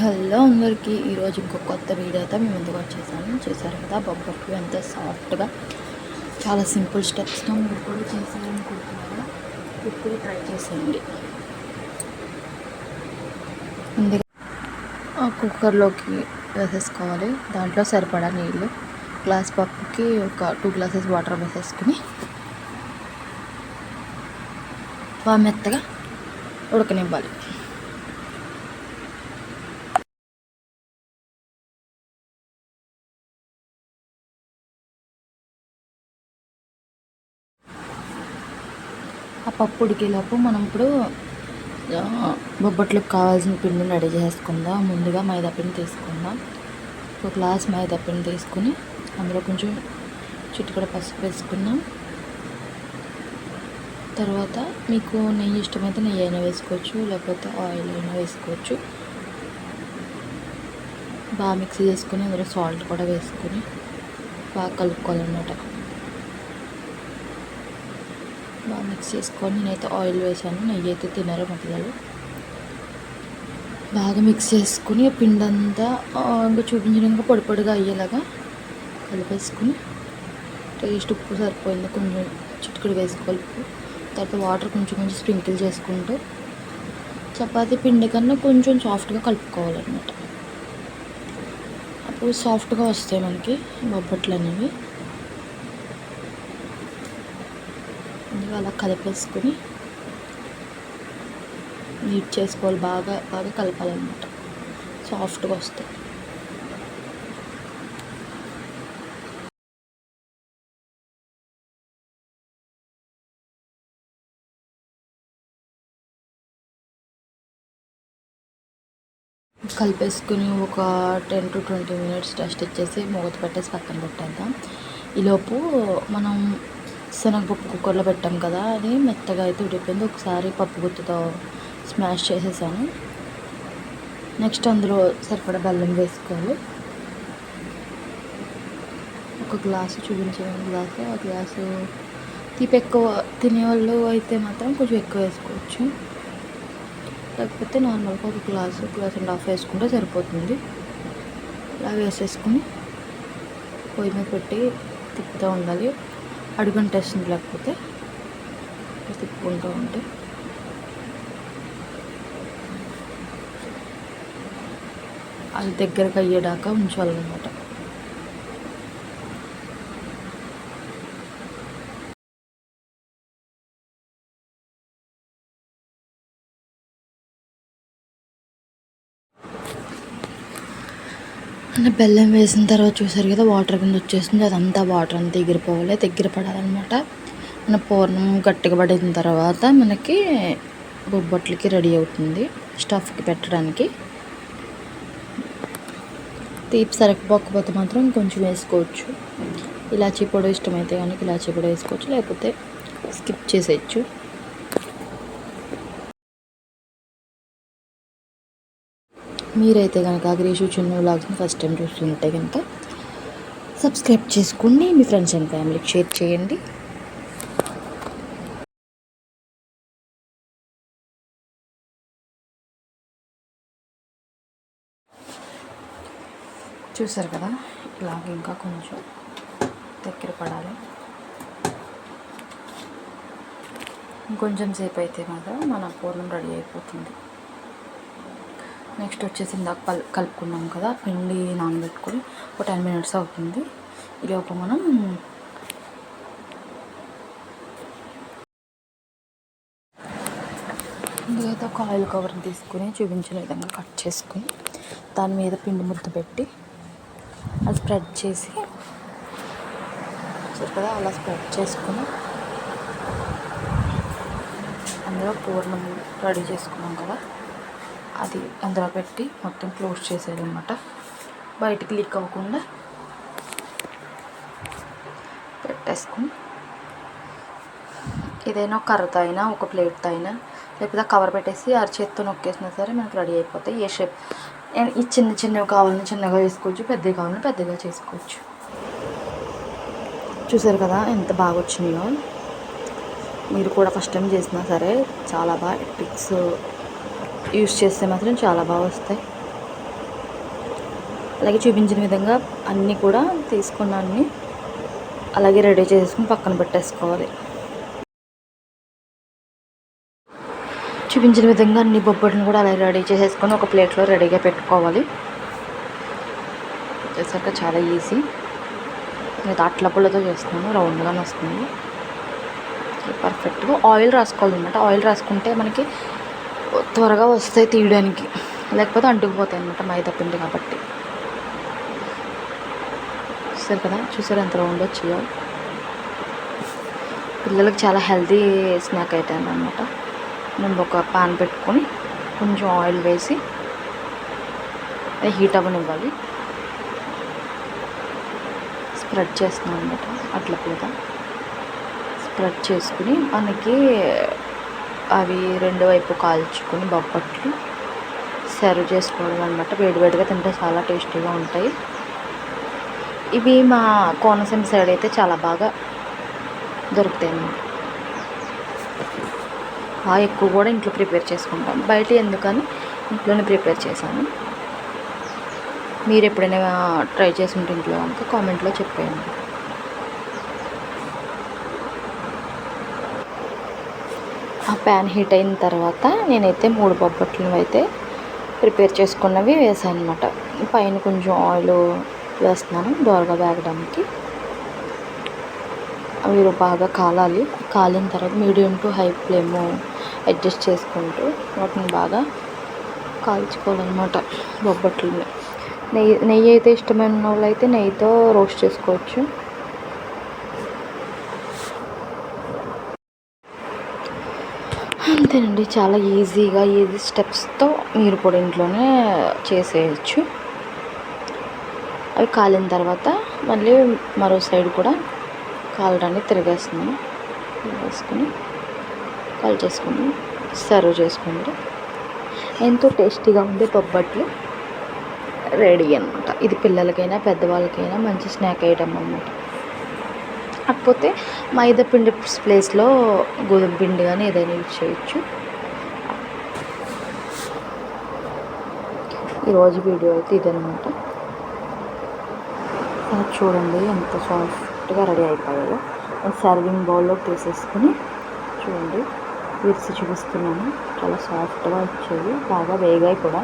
Hello అందరికీ ఈరోజు ఇంకో కొత్త వీడియోతో మేము ముందుకు వచ్చేసాను. చూసారు కదా బొబ్బట్లు ఎంత సాఫ్ట్గా, చాలా సింపుల్ స్టెప్స్తో మీరు కూడా చేసేయాలనుకుంటున్నారా? ఇప్పుడు ట్రై చేసేయండి. ముందుగా కుక్కర్లోకి వేసేసుకోవాలి. దాంట్లో సరిపడా నీళ్ళు, గ్లాస్ పప్పుకి ఒక 2 గ్లాసెస్ వాటర్ వేసేసుకుని బాగా మెత్తగా ఉడకనివ్వాలి. ఆ పప్పు ఉడికేలోపు మనం ఇప్పుడు బొబ్బట్లకు కావాల్సిన పిండిని రెడీ చేసుకుందాం. ముందుగా మైదా పిండి తీసుకుందాం. ఒక గ్లాస్ మైదా పిండి తీసుకుని అందులో కొంచెం చిటికెడు పసుపు వేసుకుందాం. తర్వాత మీకు నెయ్యి ఇష్టమైతే నెయ్యి అయినా వేసుకోవచ్చు, లేకపోతే ఆయిల్ అయినా వేసుకోవచ్చు. బాగా మిక్సీ చేసుకుని అందులో సాల్ట్ కూడా వేసుకొని బాగా కలుపుకోవాలన్నమాట. బాగా మిక్స్ చేసుకొని నేనైతే ఆయిల్ వేసాను, నెయ్యి అయితే తినరు మా పిల్లలు. బాగా మిక్స్ చేసుకుని పిండి అంతా ఇంకా చూపించడానికి పొడి పొడిగా అయ్యేలాగా కలిపేసుకుని టేస్ట్ ఉప్పు సరిపోయింది కొంచెం చిటికెడు వేసుకోవాలి. తర్వాత వాటర్ కొంచెం కొంచెం స్ప్రింకిల్ చేసుకుంటూ చపాతీ పిండి కన్నా కొంచెం సాఫ్ట్గా కలుపుకోవాలన్నమాట. అప్పుడు సాఫ్ట్గా వస్తాయి మనకి బొబ్బట్లు అనేవి. అందులో అలా కలిపేసుకుని నీట్ చేసుకోవాలి, బాగా బాగా కలపాలన్నమాట, సాఫ్ట్గా వస్తాయి. కలిపేసుకుని ఒక 10 to 20 minutes రెస్ట్ ఇచ్చేసి మూత పెట్టేసి పక్కన పెట్టేద్దాం. ఈలోపు మనం శనగపప్పు కుక్కర్లో పెట్టాం కదా, అది మెత్తగా అయితే ఉడిపోయింది. ఒకసారి పప్పు గుత్తుతో స్మాష్ చేసేసాను. నెక్స్ట్ అందులో సరిపడా బెల్లం వేసుకోవాలి. ఒక గ్లాసు చూపించాను గ్లాసు, ఆ గ్లాసు తీపి ఎక్కువ తినేవాళ్ళు అయితే మాత్రం కొంచెం ఎక్కువ వేసుకోవచ్చు, లేకపోతే నార్మల్గా ఒక గ్లాస్ అండ్ హాఫ్ వేసుకుంటే సరిపోతుంది. ఇలా వేసేసుకుని పొయ్యి మీద పెట్టి తిప్పుతూ ఉండాలి. అడుగంటేస్తుంది, లేకపోతే తిప్పుకుంటూ ఉంటే అది దగ్గరకు అయ్యేదాకా ఉంచాలన్నమాట. అంటే బెల్లం వేసిన తర్వాత చూసారు కదా వాటర్ కింద వచ్చేస్తుంది, అదంతా వాటర్ అంతా ఎగిరిపోవాలి, దగ్గర పడాలన్నమాట. మన పూర్ణం గట్టిగా పడిన తర్వాత మనకి బొబ్బట్లకి రెడీ అవుతుంది స్టఫ్కి పెట్టడానికి. తీపి సరిపోకపోతే మాత్రం కొంచెం వేసుకోవచ్చు. ఇలాచీ పొడి ఇష్టమైతే కనుక ఇలాచీ పొడి వేసుకోవచ్చు, లేకపోతే స్కిప్ చేసేయచ్చు. మీరైతే కనుక గ్రీషు చిన్న వ్లాగ్స్ని ఫస్ట్ టైం చూస్తుంటే కనుక సబ్స్క్రైబ్ చేసుకోండి, మీ ఫ్రెండ్స్ అండ్ ఫ్యామిలీకి షేర్ చేయండి. చూసారు కదా, ఇలాగ ఇంకా కొంచెం దగ్గర పడాలి. ఇంకొంచెం సేపు అయితే మాత్రం మన పూర్ణం రెడీ అయిపోతుంది. నెక్స్ట్ వచ్చేసి ఇందాక కలుపుకున్నాం కదా పిండి నానబెట్టుకొని ఒక 10 minutes అవుతుంది. ఈలోపు మనం ముందుగా ఒక ఆయిల్ కవర్ తీసుకుని చూపించిన విధంగా కట్ చేసుకుని దాని మీద పిండి ముద్ద పెట్టి అది స్ప్రెడ్ చేసి కదా అలా స్ప్రెడ్ చేసుకుని అందులో పూర్ణం రెడీ చేసుకున్నాం కదా అది అందులో పెట్టి మొత్తం క్లోజ్ చేసేది అనమాట, బయటికి లీక్ అవ్వకుండా పెట్టేసుకుని ఏదైనా కర్రతో అయినా ఒక ప్లేట్తో అయినా లేకపోతే కవర్ పెట్టేసి అరచేత్తో నొక్కేసినా సరే మనకు రెడీ అయిపోతాయి. ఏ షేప్ ఈ చిన్నవి కావాలని చిన్నగా వేసుకోవచ్చు, పెద్దవి కావాలని పెద్దగా చేసుకోవచ్చు. చూసారు కదా ఎంత బాగా వచ్చినాయో. మీరు కూడా ఫస్ట్ టైం చేసినా సరే చాలా బాగా ట్రిక్స్ యూస్ చేస్తే మాత్రం చాలా బాగా వస్తాయి. అలాగే చూపించిన విధంగా అన్నీ కూడా తీసుకున్నాన్ని అలాగే రెడీ చేసుకుని పక్కన పెట్టేసుకోవాలి. చూపించిన విధంగా అన్ని బొబ్బట్లను కూడా అలాగే రెడీ చేసేసుకొని ఒక ప్లేట్లో రెడీగా పెట్టుకోవాలి. చేసాక చాలా ఈజీ. నేను అట్ల పుల్లతో చేస్తున్నాను, రౌండ్గానే వస్తుంది. పర్ఫెక్ట్గా ఆయిల్ రాసుకోవాలన్నమాట. ఆయిల్ రాసుకుంటే మనకి త్వరగా వస్తాయి తీయడానికి, లేకపోతే అంటుకుపోతాయి అన్నమాట మైదా పిండి కాబట్టి. చూసారు కదా, చూసారు ఎంత రౌండ్ వచ్చాయో. పిల్లలకి చాలా హెల్తీ స్నాక్ ఐటమ్ అన్నమాట. నేను ఒక పాన్ పెట్టుకొని కొంచెం ఆయిల్ వేసి హీట్ అవ్వనివ్వాలి. స్ప్రెడ్ చేస్తున్నాను అన్నమాట. అట్లా కూడా స్ప్రెడ్ చేసుకుని మనకి అవి రెండు వైపు కాల్చుకొని బొబ్బట్లు సర్వ్ చేసుకోవడం అనమాట. వేడివేడిగా తింటే చాలా టేస్టీగా ఉంటాయి. ఇవి మా కోనసీమ సైడ్ అయితే చాలా బాగా దొరుకుతాయి అన్నమాట. ఎక్కువ కూడా ఇంట్లో ప్రిపేర్ చేసుకుంటాం, బయట ఎందుకని ఇంట్లోనే ప్రిపేర్ చేశాను. మీరు ఎప్పుడైనా ట్రై చేసి ఉంటే ఇంట్లో కనుక కామెంట్లో చెప్పేయండి. ఆ ప్యాన్ హీట్ అయిన తర్వాత నేనైతే 3 బొబ్బట్లను అయితే ప్రిపేర్ చేసుకున్నవి వేసాను అనమాట. పైన కొంచెం ఆయిల్ వేస్తున్నాను దోరగా వేగడానికి. అవి బాగా కాలాలి. కాలిన తర్వాత medium to high flame adjust చేసుకుంటూ వాటిని బాగా కాల్చుకోవాలన్నమాట బొబ్బట్లని. నెయ్యి అయితే ఇష్టమైన వాళ్ళు అయితే నెయ్యితో రోస్ట్ చేసుకోవచ్చు. అంతేనండి, చాలా ఈజీగా ఈజీ స్టెప్స్తో మీరు కూడా ఇంట్లోనే చేసేయచ్చు. అవి కాలిన తర్వాత మళ్ళీ మరో సైడ్ కూడా కాలడాన్ని తిరిగేస్తున్నాను. వేసుకుని కాల్చేసుకుని సర్వ్ చేసుకోండి. ఎంతో టేస్టీగా ఉండే బొబ్బట్లు రెడీ అనమాట. ఇది పిల్లలకైనా పెద్దవాళ్ళకైనా మంచి స్నాక్ ఐటమ్ అన్నమాట. కాకపోతే మైదా పిండి ప్లేస్లో గోధుమ పిండి కానీ ఏదైనా యూజ్ చేయొచ్చు. ఈరోజు వీడియో అయితే ఇదనమాట. చూడండి ఎంత సాఫ్ట్గా రెడీ అయిపోయాయో. సర్వింగ్ బౌల్లో తీసేసుకుని చూడండి విరిసి చూపిస్తున్నాను. చాలా సాఫ్ట్గా వచ్చాయి, బాగా వేగాయి కూడా.